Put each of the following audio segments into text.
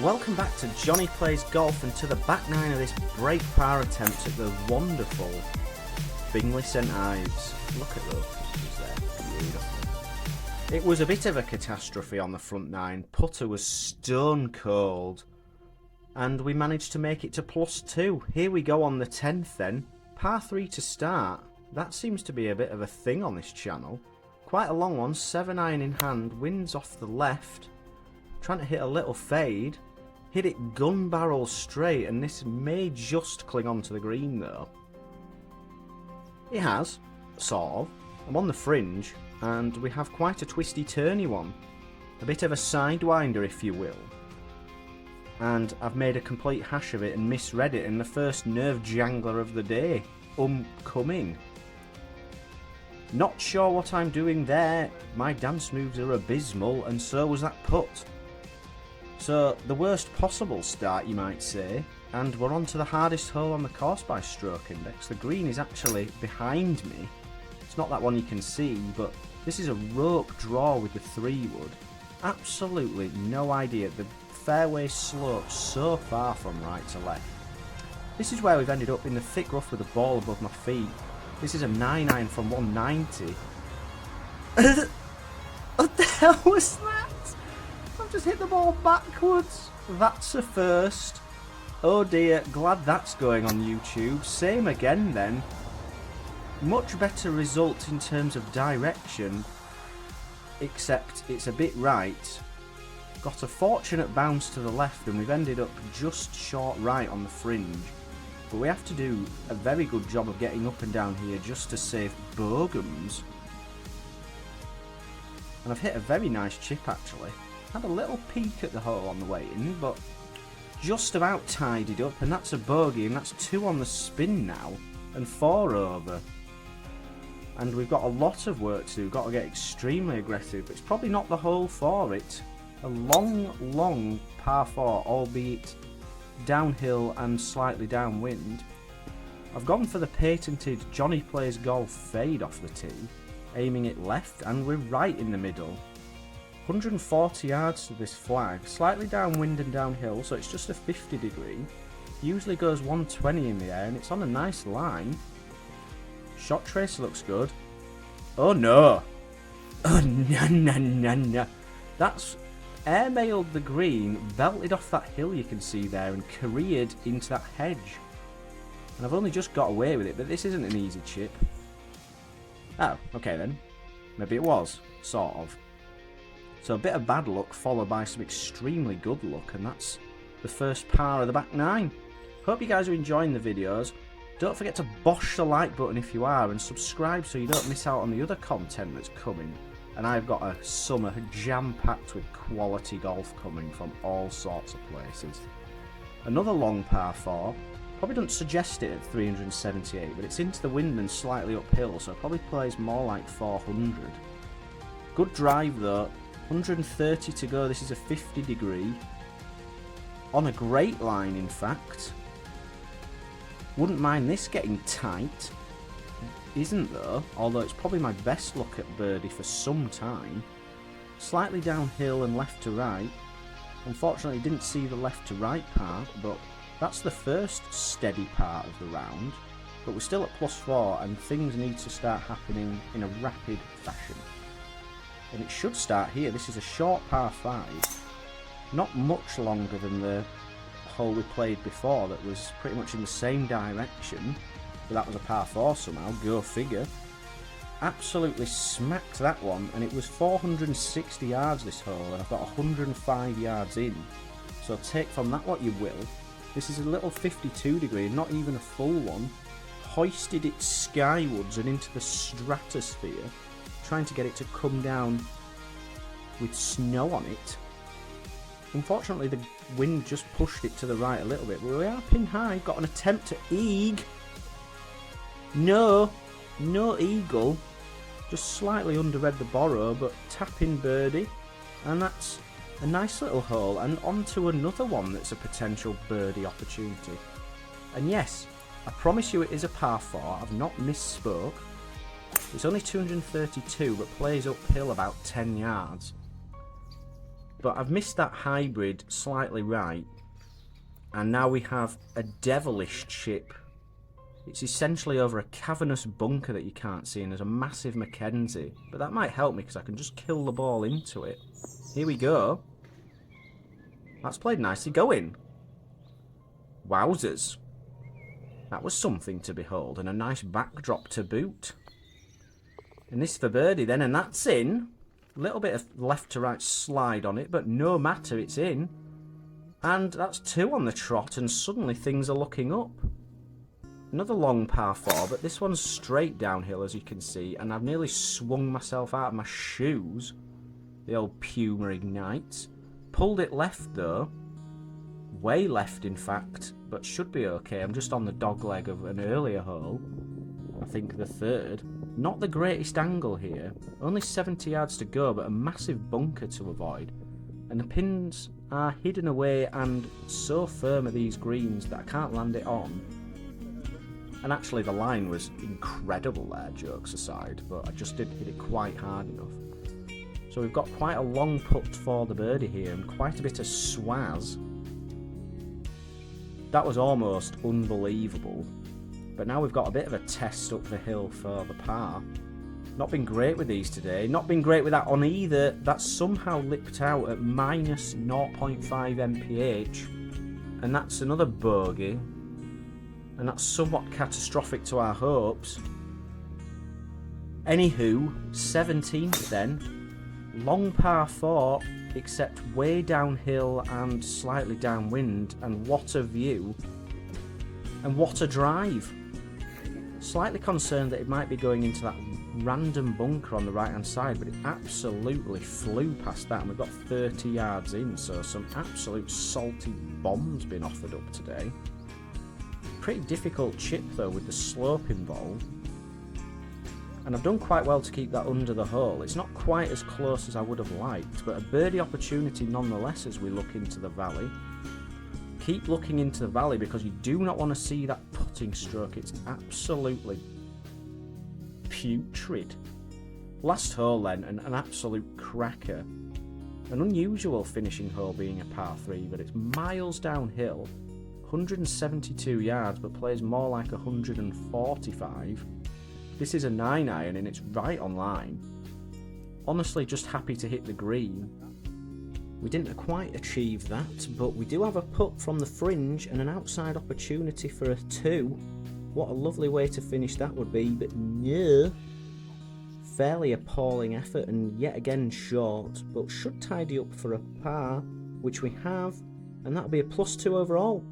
Welcome back to Johnny Plays Golf and to the back nine of this break par attempt at the wonderful Bingley St Ives. Look at those pictures there, beautiful. It was a bit of a catastrophe on the front nine. Putter was stone cold and we managed to make it to +2. Here we go on the 10th then. Par 3 to start. That seems to be a bit of a thing on this channel. Quite a long one, 7-iron in hand, winds off the left. Trying to hit a little fade. Hit it gun barrel straight, and this may just cling on to the green though. It has, sort of. I'm on the fringe, and we have quite a twisty turny one. A bit of a sidewinder, if you will. And I've made a complete hash of it and misread it in the first nerve jangler of the day. Coming. Not sure what I'm doing there. My dance moves are abysmal, and so was that putt. So, the worst possible start, you might say, and we're on to the hardest hole on the course by stroke index. The green is actually behind me. It's not that one you can see, but this is a rope draw with the 3-wood. Absolutely no idea. The fairway slopes so far from right to left. This is where we've ended up in the thick rough with the ball above my feet. This is a 9-iron from 190. What the hell was that? I've just hit the ball backwards. That's a first. Oh dear, glad that's going on YouTube. Same again then. Much better result in terms of direction, except it's a bit right. Got a fortunate bounce to the left and we've ended up just short right on the fringe. But we have to do a very good job of getting up and down here just to save bogums. And I've hit a very nice chip actually. Had a little peek at the hole on the way in, but just about tidied up, and that's a bogey, and that's 2 on the spin now, and 4 over. And we've got a lot of work to do, got to get extremely aggressive, but it's probably not the hole for it. A long par 4, albeit downhill and slightly downwind. I've gone for the patented Johnny Plays Golf fade off the tee, aiming it left, and we're right in the middle. 140 yards to this flag, slightly downwind and downhill, so it's just a 50 degree. Usually goes 120 in the air, and it's on a nice line. Shot trace looks good. Oh no! Oh no. That's airmailed the green, belted off that hill you can see there, and careered into that hedge. And I've only just got away with it, but this isn't an easy chip. Oh, okay then. Maybe it was, sort of. So a bit of bad luck followed by some extremely good luck, and that's the first par of the back nine. Hope you guys are enjoying the videos. Don't forget to bosh the like button if you are, and subscribe so you don't miss out on the other content that's coming. And I've got a summer jam-packed with quality golf coming from all sorts of places. Another long par 4. Probably don't suggest it at 378, but it's into the wind and slightly uphill, so it probably plays more like 400. Good drive though. 130 to go, this is a 50 degree. On a great line in fact. Wouldn't mind this getting tight. Isn't though, although it's probably my best look at birdie for some time. Slightly downhill and left to right. Unfortunately didn't see the left to right part, but that's the first steady part of the round. But we're still at +4 and things need to start happening in a rapid fashion. And it should start here. This is a short par 5. Not much longer than the hole we played before that was pretty much in the same direction. But that was a par 4 somehow, go figure. Absolutely smacked that one, and it was 460 yards this hole, and I've got 105 yards in. So take from that what you will. This is a little 52 degree, not even a full one. Hoisted it skywards and into the stratosphere, trying to get it to come down with snow on it. Unfortunately the wind just pushed it to the right a little bit, but we are pin high. Got an attempt to eag. No eagle, just slightly underread the borrow, but tapping birdie, and that's a nice little hole, and on to another one that's a potential birdie opportunity. And yes, I promise you it is a par 4, I've not misspoke. It's only 232 but plays uphill about 10 yards. But I've missed that hybrid slightly right. And now we have a devilish chip. It's essentially over a cavernous bunker that you can't see, and there's a massive Mackenzie. But that might help me because I can just kill the ball into it. Here we go. That's played nicely going. Wowzers. That was something to behold, and a nice backdrop to boot. And this for birdie then, and that's in. A little bit of left to right slide on it, but no matter, it's in. And that's 2 on the trot, and suddenly things are looking up. Another long par 4, but this one's straight downhill, as you can see, and I've nearly swung myself out of my shoes. The old Puma Ignite. Pulled it left, though. Way left, in fact, but should be okay. I'm just on the dog leg of an earlier hole. I think the 3rd. Not the greatest angle here. Only 70 yards to go, but a massive bunker to avoid. And the pins are hidden away, and so firm are these greens that I can't land it on. And actually the line was incredible there, jokes aside, but I just didn't hit it quite hard enough. So we've got quite a long putt for the birdie here, and quite a bit of swaz. That was almost unbelievable. But now we've got a bit of a test up the hill for the par. Not been great with these today. Not been great with that on either. That's somehow lipped out at minus 0.5 mph. And that's another bogey. And that's somewhat catastrophic to our hopes. Anywho, 17th then. Long par 4, except way downhill and slightly downwind. And what a view. And what a drive. Slightly concerned that it might be going into that random bunker on the right hand side, but it absolutely flew past that, and we've got 30 yards in, so some absolute salty bombs been offered up today. Pretty difficult chip though with the slope involved, and I've done quite well to keep that under the hole. It's not quite as close as I would have liked, but a birdie opportunity nonetheless as we look into the valley. Keep looking into the valley because you do not want to see that putting stroke. It's absolutely putrid. Last hole then, and an absolute cracker. An unusual finishing hole being a par 3, but it's miles downhill, 172 yards, but plays more like 145. This is a 9-iron and it's right on line. Honestly, just happy to hit the green. We didn't quite achieve that, but we do have a putt from the fringe and an outside opportunity for a 2. What a lovely way to finish that would be, but no. Fairly appalling effort and yet again short, but should tidy up for a par, which we have, and that'll be a +2 overall.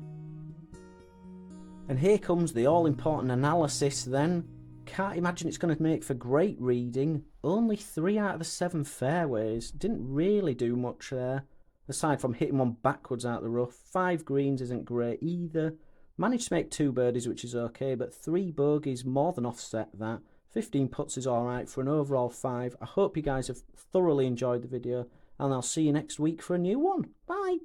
And here comes the all-important analysis then. Can't imagine it's going to make for great reading. Only 3 out of the 7 fairways. Didn't really do much there, aside from hitting one backwards out the rough. 5 greens isn't great either. Managed to make 2 birdies, which is okay, but 3 bogeys more than offset that. 15 putts is alright for an overall 5. I hope you guys have thoroughly enjoyed the video, and I'll see you next week for a new one. Bye!